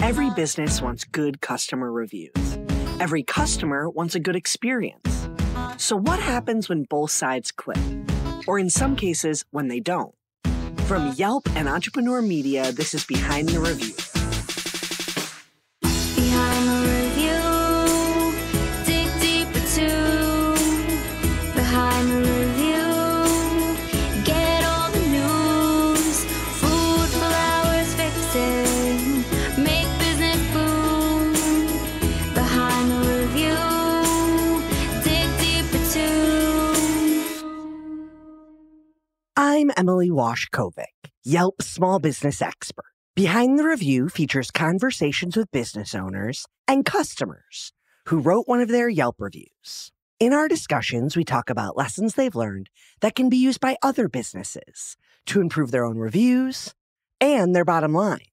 Every business wants good customer reviews. Every customer wants a good experience. So what happens when both sides click? Or in some cases, when they don't? From Yelp and Entrepreneur Media, this is Behind the Review. Behind the review, dig deeper too. Behind the review, get all the news. Food, flowers, fixing, make business boom. Behind the review, dig deeper too. I'm Emily Washkovic, Yelp small business expert. Behind the Review features conversations with business owners and customers who wrote one of their Yelp reviews. In our discussions, we talk about lessons they've learned that can be used by other businesses to improve their own reviews and their bottom line.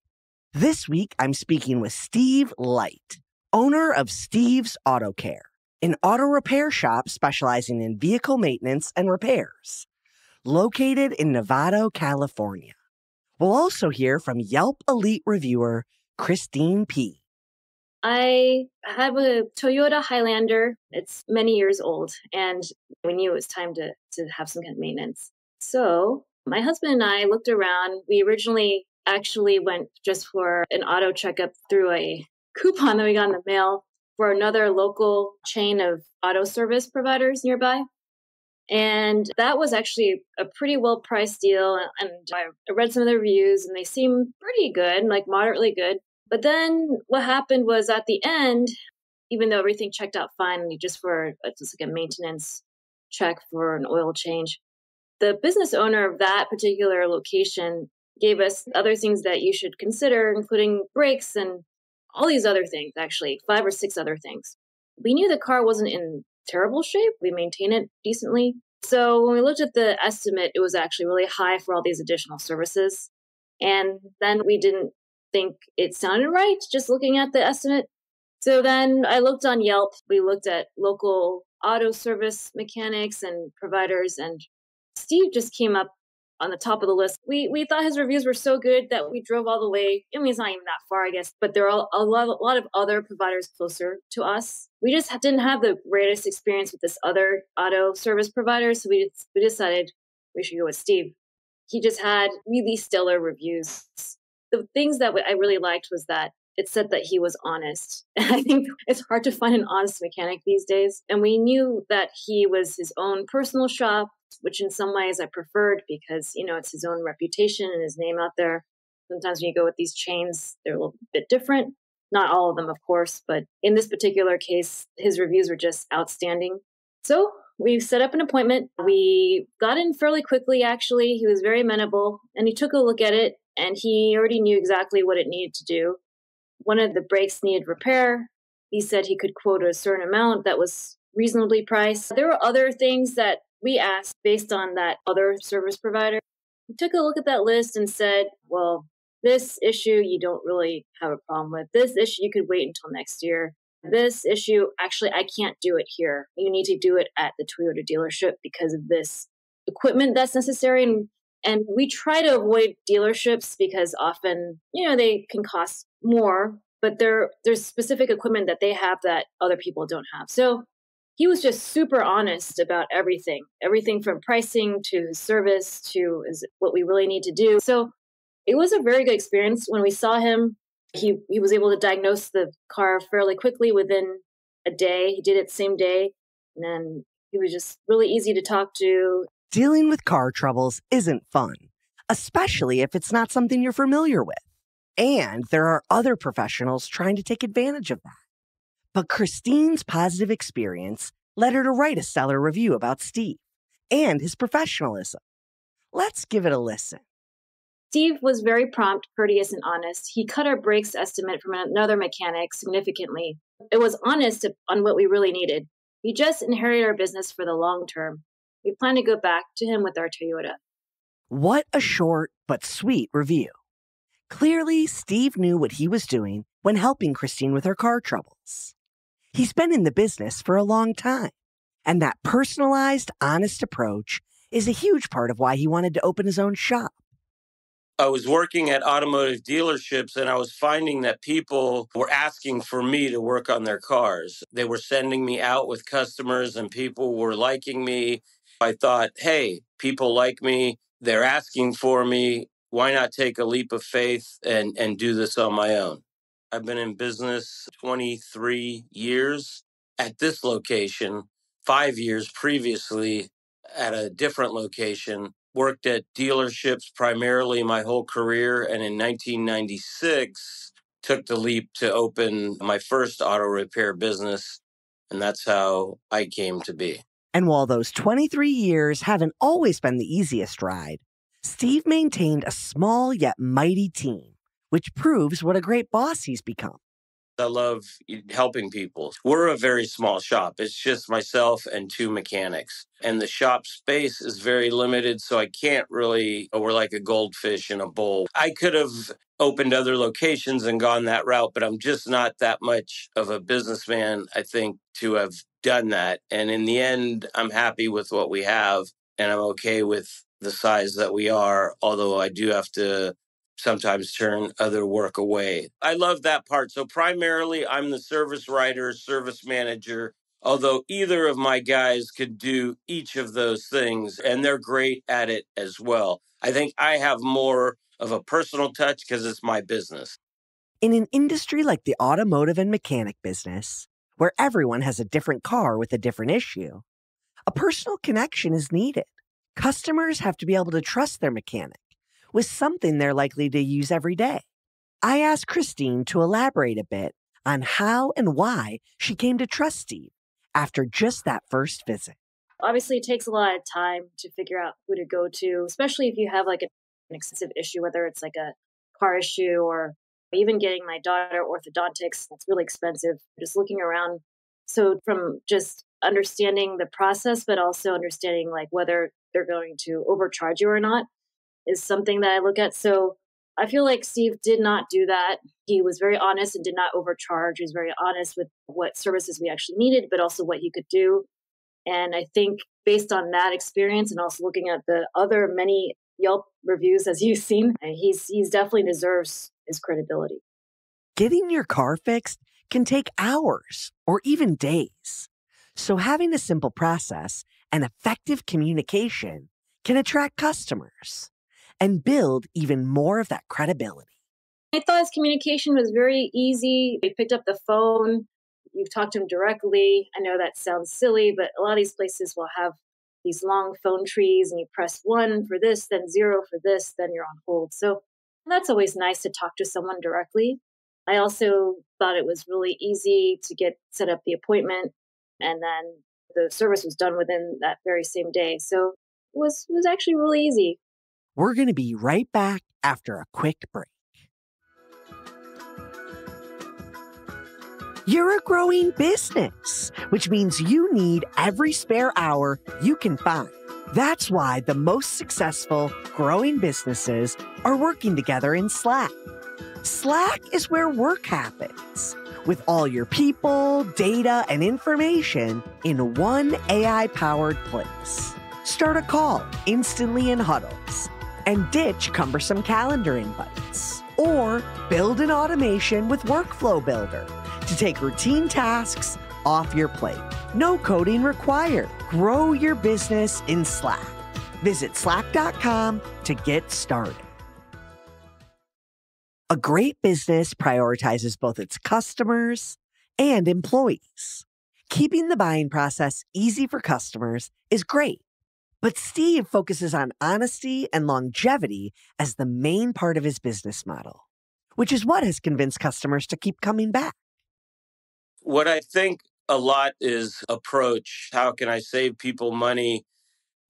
This week, I'm speaking with Steve Lite, owner of Steve's Auto Care, an auto repair shop specializing in vehicle maintenance and repairs, located in Novato, California. We'll also hear from Yelp Elite reviewer Christine P. I have a Toyota Highlander. It's many years old, and we knew it was time to have some kind of maintenance. So my husband and I looked around. We originally actually went just for an auto checkup through a coupon that we got in the mail for another local chain of auto service providers nearby. And that was actually a pretty well-priced deal. And I read some of the reviews, and they seem pretty good, like moderately good. But then what happened was at the end, even though everything checked out fine, just like a maintenance check for an oil change, the business owner of that particular location gave us other things that you should consider, including brakes and all these other things, actually, 5 or 6 other things. We knew the car wasn't in terrible shape. We maintain it decently. So when we looked at the estimate, it was actually really high for all these additional services. And then we didn't think it sounded right, just looking at the estimate. So then I looked on Yelp. We looked at local auto service mechanics and providers, and Steve just came up on the top of the list. We thought his reviews were so good that we drove all the way. I mean, it's not even that far, I guess, but there are a lot of other providers closer to us. We just didn't have the greatest experience with this other auto service provider, so we decided we should go with Steve. He just had really stellar reviews. The things that I really liked was that it said that he was honest. And I think it's hard to find an honest mechanic these days. And we knew that he was his own personal shop, which in some ways I preferred because, it's his own reputation and his name out there. Sometimes when you go with these chains, they're a little bit different. Not all of them, of course, but in this particular case, his reviews were just outstanding. So we set up an appointment. We got in fairly quickly, actually. He was very amenable, and he took a look at it, and he already knew exactly what it needed to do. One of the brakes needed repair. He said he could quote a certain amount that was reasonably priced. There were other things that we asked based on that other service provider. He took a look at that list and said, well, this issue you don't really have a problem with. This issue you could wait until next year. This issue, actually, I can't do it here. You need to do it at the Toyota dealership because of this equipment that's necessary. And we try to avoid dealerships because often, they can cost more, but there's specific equipment that they have that other people don't have. So he was just super honest about everything from pricing to his service to what we really need to do. So it was a very good experience. When we saw him, he was able to diagnose the car fairly quickly within a day. He did it the same day. And then he was just really easy to talk to. Dealing with car troubles isn't fun, especially if it's not something you're familiar with. And there are other professionals trying to take advantage of that. But Christine's positive experience led her to write a stellar review about Steve and his professionalism. Let's give it a listen. Steve was very prompt, courteous, and honest. He cut our brakes estimate from another mechanic significantly. It was honest on what we really needed. We just inherited our business for the long term. We plan to go back to him with our Toyota. What a short but sweet review. Clearly, Steve knew what he was doing when helping Christine with her car troubles. He's been in the business for a long time, and that personalized, honest approach is a huge part of why he wanted to open his own shop. I was working at automotive dealerships and I was finding that people were asking for me to work on their cars. They were sending me out with customers and people were liking me. I thought, hey, people like me. They're asking for me. Why not take a leap of faith and do this on my own? I've been in business 23 years at this location, 5 years previously at a different location, worked at dealerships primarily my whole career. And in 1996, took the leap to open my first auto repair business. And that's how I came to be. And while those 23 years haven't always been the easiest ride, Steve maintained a small yet mighty team, which proves what a great boss he's become. I love helping people. We're a very small shop. It's just myself and two mechanics. And the shop space is very limited, so I can't really, we're like a goldfish in a bowl. I could have opened other locations and gone that route, but I'm just not that much of a businessman, I think, to have done that. And in the end, I'm happy with what we have, and I'm okay with the size that we are, although I do have to sometimes turn other work away. I love that part. So primarily I'm the service writer, service manager, although either of my guys could do each of those things and they're great at it as well. I think I have more of a personal touch because it's my business. In an industry like the automotive and mechanic business, where everyone has a different car with a different issue, a personal connection is needed. Customers have to be able to trust their mechanic with something they're likely to use every day. I asked Christine to elaborate a bit on how and why she came to trust Steve after just that first visit. Obviously, it takes a lot of time to figure out who to go to, especially if you have like an extensive issue, whether it's like a car issue or even getting my daughter orthodontics. It's really expensive. Just looking around. So from just understanding the process, but also understanding like whether they're going to overcharge you or not is something that I look at. So I feel like Steve did not do that. He was very honest and did not overcharge. He was very honest with what services we actually needed, but also what he could do. And I think based on that experience and also looking at the other many Yelp reviews as you've seen, he's definitely deserves his credibility. Getting your car fixed can take hours or even days. So having a simple process and effective communication can attract customers and build even more of that credibility. I thought his communication was very easy. He picked up the phone. You've talked to him directly. I know that sounds silly, but a lot of these places will have these long phone trees and you press 1 for this, then 0 for this, then you're on hold. So that's always nice to talk to someone directly. I also thought it was really easy to get set up the appointment and then the service was done within that very same day. So it was actually really easy. We're going to be right back after a quick break. You're a growing business, which means you need every spare hour you can find. That's why the most successful growing businesses are working together in Slack. Slack is where work happens, with all your people, data, and information in one AI-powered place. Start a call instantly in huddles and ditch cumbersome calendar invites. Or build an automation with Workflow Builder to take routine tasks off your plate. No coding required. Grow your business in Slack. Visit slack.com to get started. A great business prioritizes both its customers and employees. Keeping the buying process easy for customers is great, but Steve focuses on honesty and longevity as the main part of his business model, which is what has convinced customers to keep coming back. What I think a lot is approach. How can I save people money?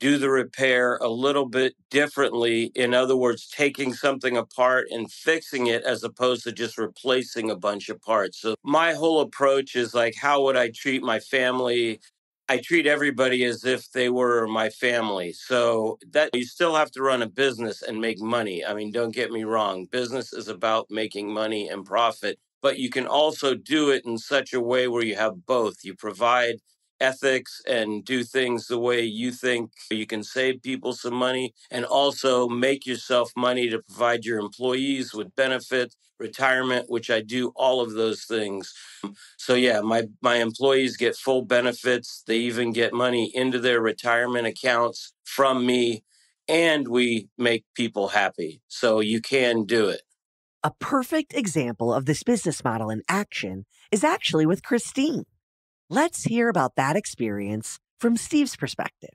Do the repair a little bit differently. In other words, taking something apart and fixing it as opposed to just replacing a bunch of parts. So my whole approach is like, how would I treat my family? I treat everybody as if they were my family. So that you still have to run a business and make money. I mean, don't get me wrong. Business is about making money and profit, but you can also do it in such a way where you have both. You provide ethics and do things the way you think you can save people some money and also make yourself money to provide your employees with benefits, retirement, which I do all of those things. So yeah, my employees get full benefits. They even get money into their retirement accounts from me, and we make people happy. So you can do it. A perfect example of this business model in action is actually with Christine. Let's hear about that experience from Steve's perspective.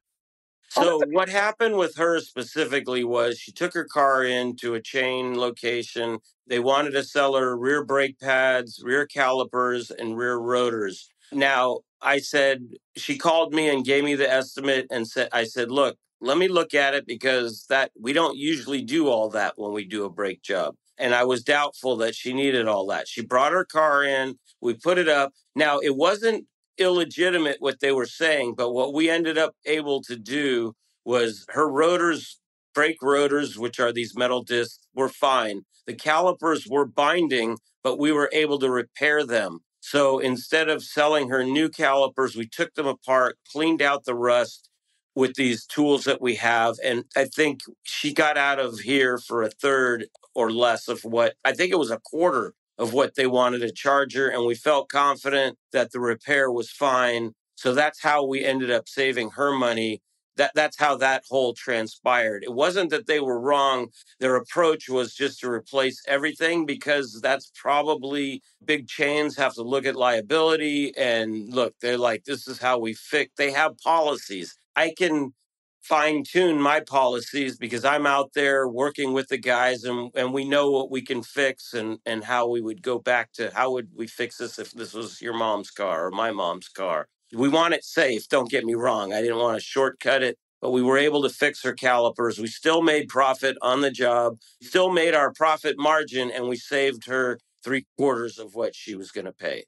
So what happened with her specifically was she took her car into a chain location. They wanted to sell her rear brake pads, rear calipers, and rear rotors. Now, I said, she called me and gave me the estimate and I said, look, let me look at it because that we don't usually do all that when we do a brake job. And I was doubtful that she needed all that. She brought her car in, we put it up. Now, it wasn't illegitimate what they were saying, but what we ended up able to do was her rotors, brake rotors, which are these metal discs, were fine. The calipers were binding, but we were able to repair them. So instead of selling her new calipers, we took them apart, cleaned out the rust with these tools that we have. And I think she got out of here for a third or less of what I think it was a quarter of what they wanted to charge her. And we felt confident that the repair was fine. So that's how we ended up saving her money. That's how that whole transpired. It wasn't that they were wrong. Their approach was just to replace everything because that's probably big chains have to look at liability and look, they're like, this is how we fix. They have policies. I can fine tune my policies because I'm out there working with the guys and we know what we can fix and how we would go back to how would we fix this if this was your mom's car or my mom's car. We want it safe. Don't get me wrong. I didn't want to shortcut it, but we were able to fix her calipers. We still made profit on the job, still made our profit margin, and we saved her 3/4 of what she was going to pay.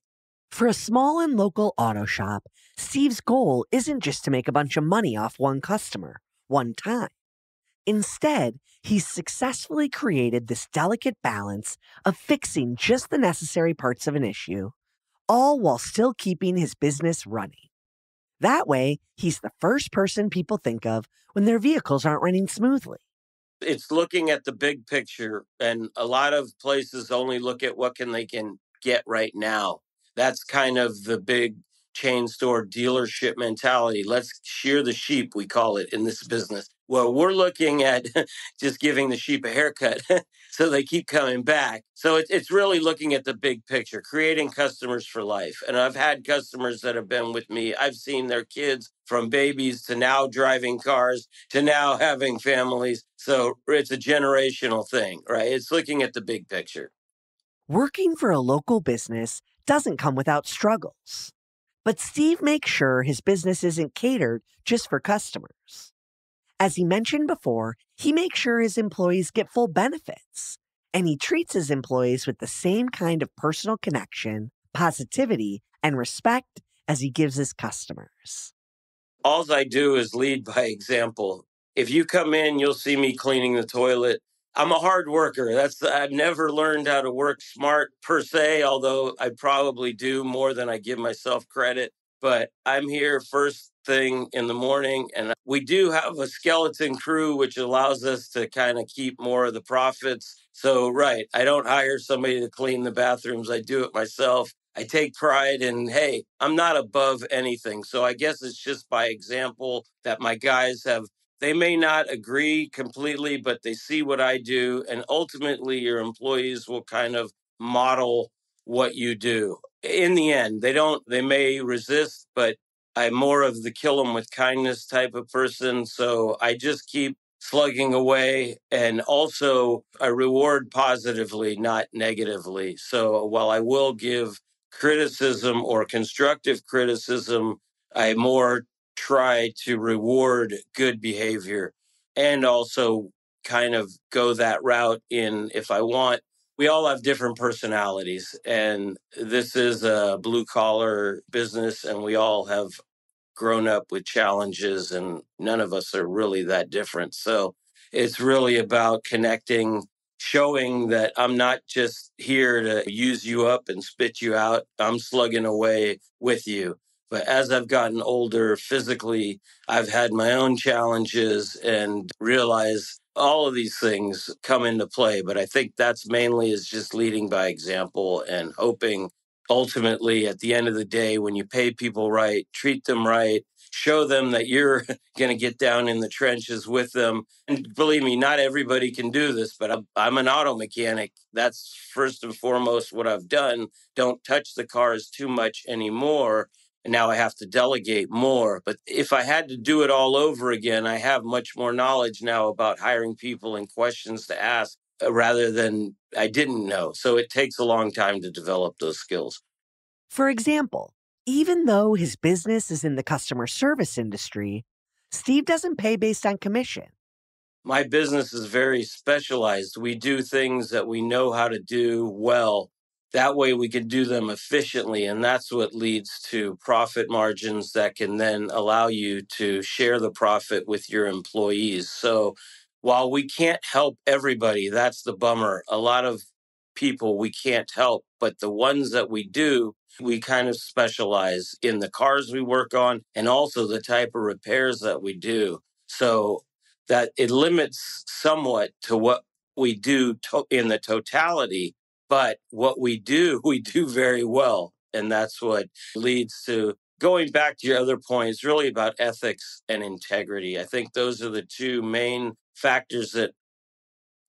For a small and local auto shop, Steve's goal isn't just to make a bunch of money off one customer, one time. Instead, he's successfully created this delicate balance of fixing just the necessary parts of an issue, all while still keeping his business running. That way, he's the first person people think of when their vehicles aren't running smoothly. It's looking at the big picture, and a lot of places only look at what can they can get right now. That's kind of the big chain store dealership mentality. Let's shear the sheep, we call it in this business. Well, we're looking at just giving the sheep a haircut so they keep coming back. So it's really looking at the big picture, creating customers for life. And I've had customers that have been with me. I've seen their kids from babies to now driving cars to now having families. So it's a generational thing, right? It's looking at the big picture. Working for a local business doesn't come without struggles. But Steve makes sure his business isn't catered just for customers. As he mentioned before, he makes sure his employees get full benefits, and he treats his employees with the same kind of personal connection, positivity, and respect as he gives his customers. All I do is lead by example. If you come in, you'll see me cleaning the toilet. I'm a hard worker. I've never learned how to work smart per se, although I probably do more than I give myself credit. But I'm here first thing in the morning, and we do have a skeleton crew, which allows us to kind of keep more of the profits. So, right, I don't hire somebody to clean the bathrooms. I do it myself. I take pride in, hey, I'm not above anything. So I guess it's just by example that my guys have, they may not agree completely, but they see what I do. And ultimately, your employees will kind of model what you do. In the end, they may resist, but I'm more of the kill them with kindness type of person. So I just keep slugging away. And also, I reward positively, not negatively. So while I will give criticism or constructive criticism, I more try to reward good behavior and also kind of go that route in if I want. We all have different personalities, and this is a blue collar business, and we all have grown up with challenges, and none of us are really that different. So it's really about connecting, showing that I'm not just here to use you up and spit you out. I'm slugging away with you. But as I've gotten older physically, I've had my own challenges and realize all of these things come into play. But I think that's mainly is just leading by example and hoping ultimately at the end of the day, when you pay people right, treat them right, show them that you're going to get down in the trenches with them. And believe me, not everybody can do this, but I'm an auto mechanic. That's first and foremost what I've done. Don't touch the cars too much anymore. And now I have to delegate more. But if I had to do it all over again, I have much more knowledge now about hiring people and questions to ask rather than I didn't know. So it takes a long time to develop those skills. For example, even though his business is in the customer service industry, Steve doesn't pay based on commission. My business is very specialized. We do things that we know how to do well. That way we can do them efficiently. And that's what leads to profit margins that can then allow you to share the profit with your employees. So while we can't help everybody, that's the bummer. A lot of people we can't help, but the ones that we do, we kind of specialize in the cars we work on and also the type of repairs that we do. So that it limits somewhat to what we do in the totality, but what we do very well. And that's what leads to going back to your other point, it's really about ethics and integrity. I think those are the two main factors that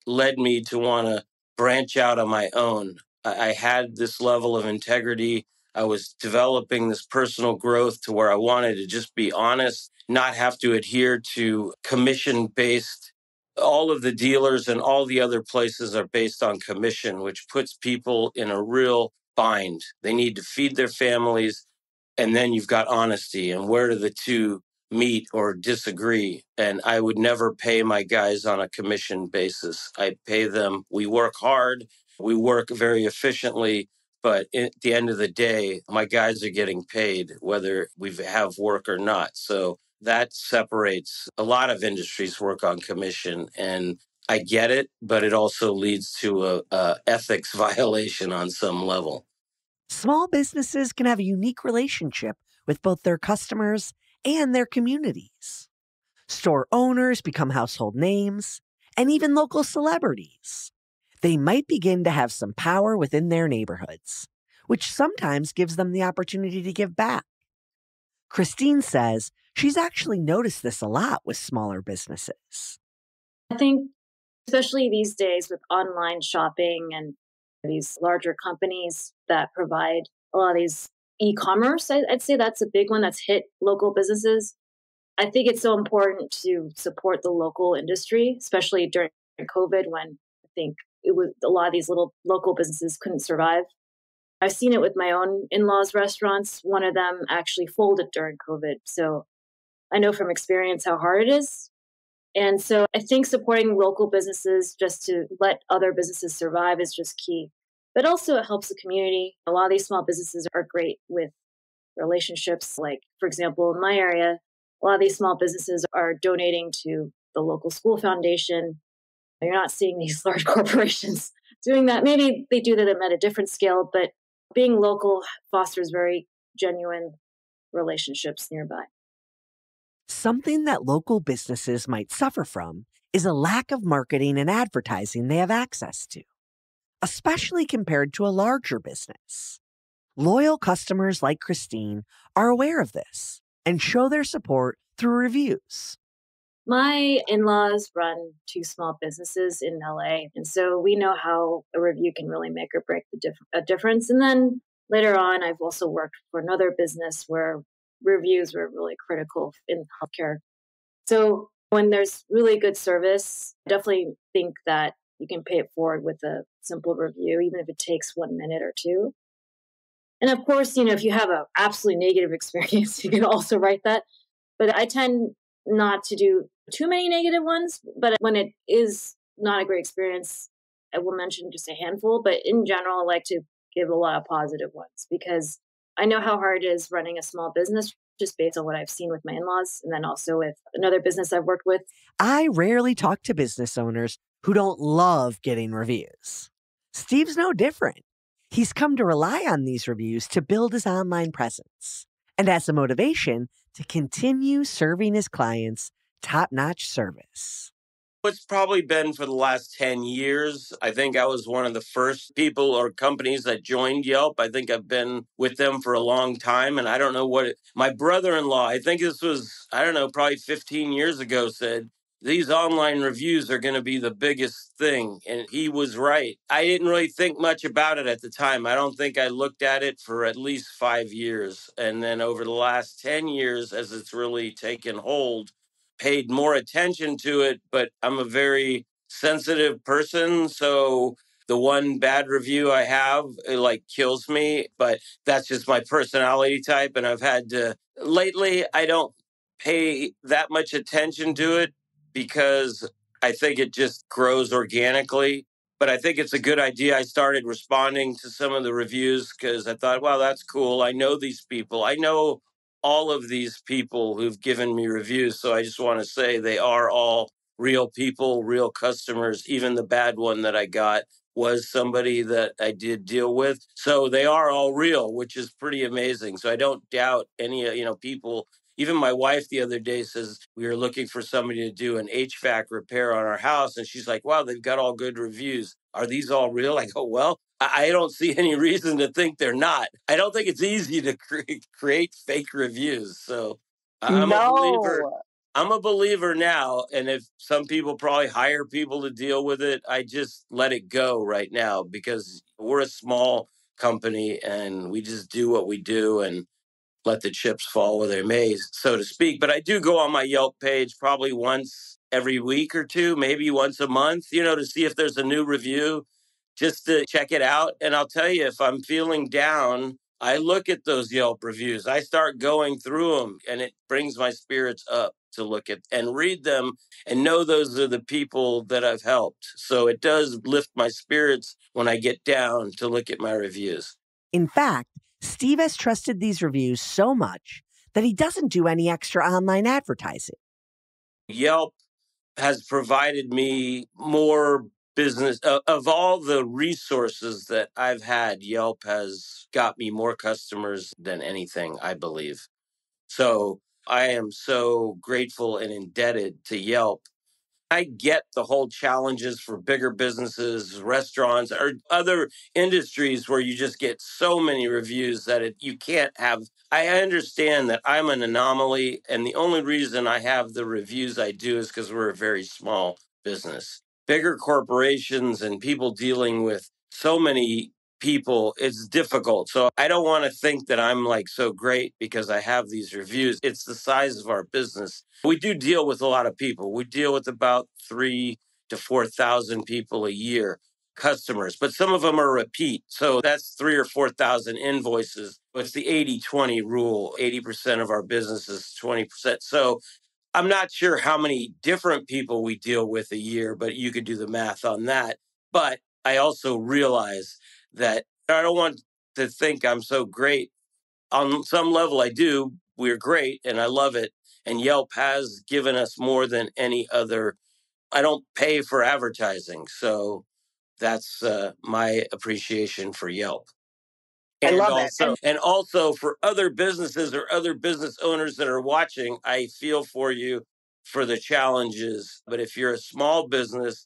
led me to want to branch out on my own. I had this level of integrity. I was developing this personal growth to where I wanted to just be honest, not have to adhere to commission based. All of the dealers and all the other places are based on commission, which puts people in a real bind. They need to feed their families. And then you've got honesty. And where do the two meet or disagree? And I would never pay my guys on a commission basis. I pay them. We work hard. We work very efficiently. But at the end of the day, my guys are getting paid whether we have work or not. So that separates a lot of industries work on commission. And I get it, but it also leads to a ethics violation on some level. Small businesses can have a unique relationship with both their customers and their communities. Store owners become household names, and even local celebrities. They might begin to have some power within their neighborhoods, which sometimes gives them the opportunity to give back. Christine says she's actually noticed this a lot with smaller businesses. I think, especially these days with online shopping and these larger companies that provide a lot of these e-commerce, I'd say that's a big one that's hit local businesses. I think it's so important to support the local industry, especially during COVID when I think it was a lot of these little local businesses couldn't survive. I've seen it with my own in-laws' restaurants. One of them actually folded during COVID. So I know from experience how hard it is. And so I think supporting local businesses just to let other businesses survive is just key. But also it helps the community. A lot of these small businesses are great with relationships. Like, for example, in my area, a lot of these small businesses are donating to the local school foundation. You're not seeing these large corporations doing that. Maybe they do them at a different scale, but being local fosters very genuine relationships nearby. Something that local businesses might suffer from is a lack of marketing and advertising they have access to, especially compared to a larger business. Loyal customers like Christine are aware of this and show their support through reviews. My in-laws run two small businesses in LA, and so we know how a review can really make or break a difference. And then later on, I've also worked for another business where reviews were really critical in healthcare. So when there's really good service, I definitely think that you can pay it forward with a simple review, even if it takes 1 minute or two. And of course, if you have an absolutely negative experience, you can also write that. But I tend not to do too many negative ones. But when it is not a great experience, I will mention just a handful. But in general, I like to give a lot of positive ones because I know how hard it is running a small business just based on what I've seen with my in-laws and then also with another business I've worked with. I rarely talk to business owners who don't love getting reviews. Steve's no different. He's come to rely on these reviews to build his online presence. and as a motivation to continue serving his clients top-notch service. It's probably been for the last 10 years. I think I was one of the first people or companies that joined Yelp. I think I've been with them for a long time. And I don't know my brother in law, I think this was, I don't know, probably 15 years ago, said, these online reviews are going to be the biggest thing. And he was right. I didn't really think much about it at the time. I don't think I looked at it for at least 5 years. And then over the last 10 years, as it's really taken hold, paid more attention to it, but I'm a very sensitive person. So the one bad review I have, it like kills me, but that's just my personality type. And I've had to, lately, I don't pay that much attention to it because I think it just grows organically. But I think it's a good idea. I started responding to some of the reviews because I thought, wow, that's cool. I know these people. I know all of these people who've given me reviews. So I just want to say they are all real people, real customers. Even the bad one that I got was somebody that I did deal with. So they are all real, which is pretty amazing. So I don't doubt any, people. Even my wife the other day says we were looking for somebody to do an HVAC repair on our house. And she's like, wow, they've got all good reviews. Are these all real? I go, well, I don't see any reason to think they're not. I don't think it's easy to create fake reviews. So I'm a believer. No. I'm a believer now. And if some people probably hire people to deal with it, I just let it go right now because we're a small company and we just do what we do and let the chips fall where they may, so to speak. But I do go on my Yelp page probably once every week or two, maybe once a month, to see if there's a new review, just to check it out. And I'll tell you, if I'm feeling down, I look at those Yelp reviews. I start going through them and it brings my spirits up to look at and read them and know those are the people that I've helped. So it does lift my spirits when I get down to look at my reviews. In fact, Steve has trusted these reviews so much that he doesn't do any extra online advertising. Yelp has provided me more business. Of all the resources that I've had, Yelp has got me more customers than anything, I believe. So I am so grateful and indebted to Yelp. I get the whole challenges for bigger businesses, restaurants, or other industries where you just get so many reviews that you can't have. I understand that I'm an anomaly, and the only reason I have the reviews I do is because we're a very small business. Bigger corporations and people dealing with so many people, it's difficult. So I don't want to think that I'm like so great because I have these reviews. It's the size of our business. We do deal with a lot of people. We deal with about 3 to 4,000 people a year, customers, but some of them are repeat. So that's 3 or 4,000 invoices. It's the 80-20 rule. 80% of our business is 20%. So I'm not sure how many different people we deal with a year, but you could do the math on that. But I also realize that I don't want to think I'm so great. On some level, I do. We're great and I love it. And Yelp has given us more than any other. I don't pay for advertising. So that's my appreciation for Yelp. I And love it. also for other businesses or other business owners that are watching, I feel for you for the challenges. But if you're a small business,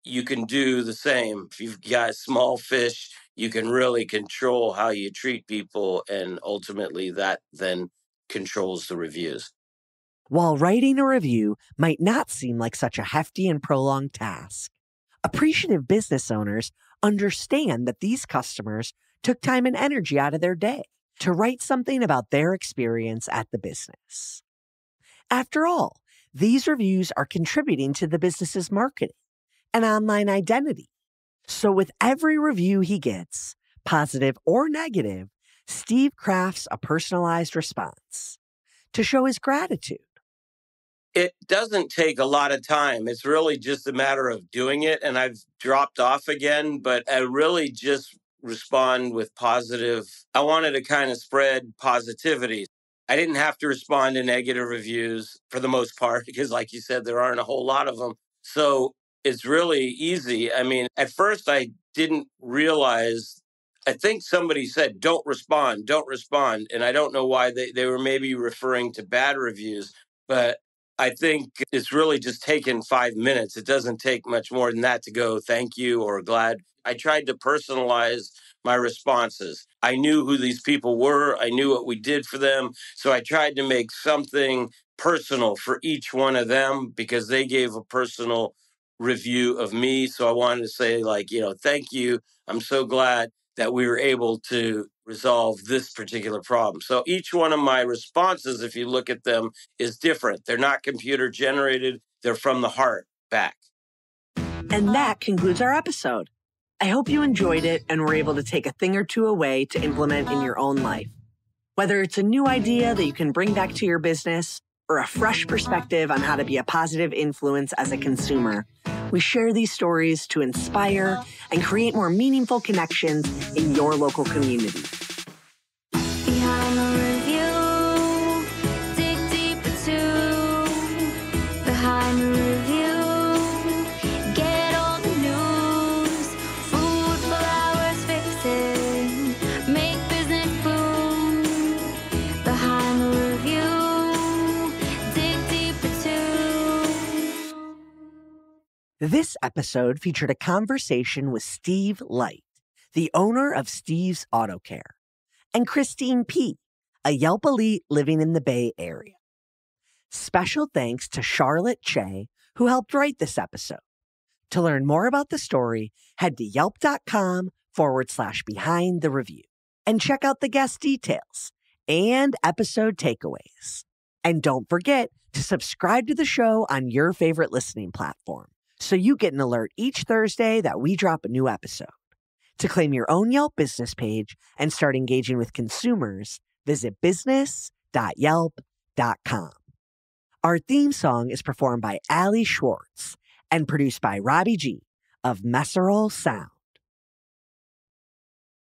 you can do the same. If you've got small fish, you can really control how you treat people. And ultimately, that then controls the reviews. While writing a review might not seem like such a hefty and prolonged task, appreciative business owners understand that these customers took time and energy out of their day to write something about their experience at the business. After all, these reviews are contributing to the business's marketing and online identity. So with every review he gets, positive or negative, Steve crafts a personalized response to show his gratitude. It doesn't take a lot of time. It's really just a matter of doing it. And I've dropped off again, but I really just respond with positive. I wanted to kind of spread positivity. I didn't have to respond to negative reviews for the most part, because like you said, there aren't a whole lot of them. So it's really easy. I mean, at first I didn't realize I think somebody said, don't respond, don't respond. And I don't know why they were maybe referring to bad reviews, but I think it's really just taken 5 minutes. It doesn't take much more than that to go, thank you or glad. I tried to personalize my responses. I knew who these people were. I knew what we did for them. So I tried to make something personal for each one of them because they gave a personal review of me. So I wanted to say, like, thank you. I'm so glad that we were able to resolve this particular problem. So each one of my responses, if you look at them, is different. They're not computer generated, they're from the heart back. And that concludes our episode. I hope you enjoyed it and were able to take a thing or two away to implement in your own life. Whether it's a new idea that you can bring back to your business or a fresh perspective on how to be a positive influence as a consumer, we share these stories to inspire and create more meaningful connections in your local community. Behind the review, dig deeper too. Behind the review, get all the news. Food, flowers, fixing, make business boom. Behind the review, dig deeper too. This episode featured a conversation with Steve Lite, the owner of Steve's Auto Care, and Christine P., a Yelp elite living in the Bay Area. Special thanks to Charlotte Che, who helped write this episode. To learn more about the story, head to yelp.com/behind the review and check out the guest details and episode takeaways. And don't forget to subscribe to the show on your favorite listening platform so you get an alert each Thursday that we drop a new episode. To claim your own Yelp business page and start engaging with consumers, visit business.yelp.com. Our theme song is performed by Ali Schwartz and produced by Robbie G of Messerol Sound.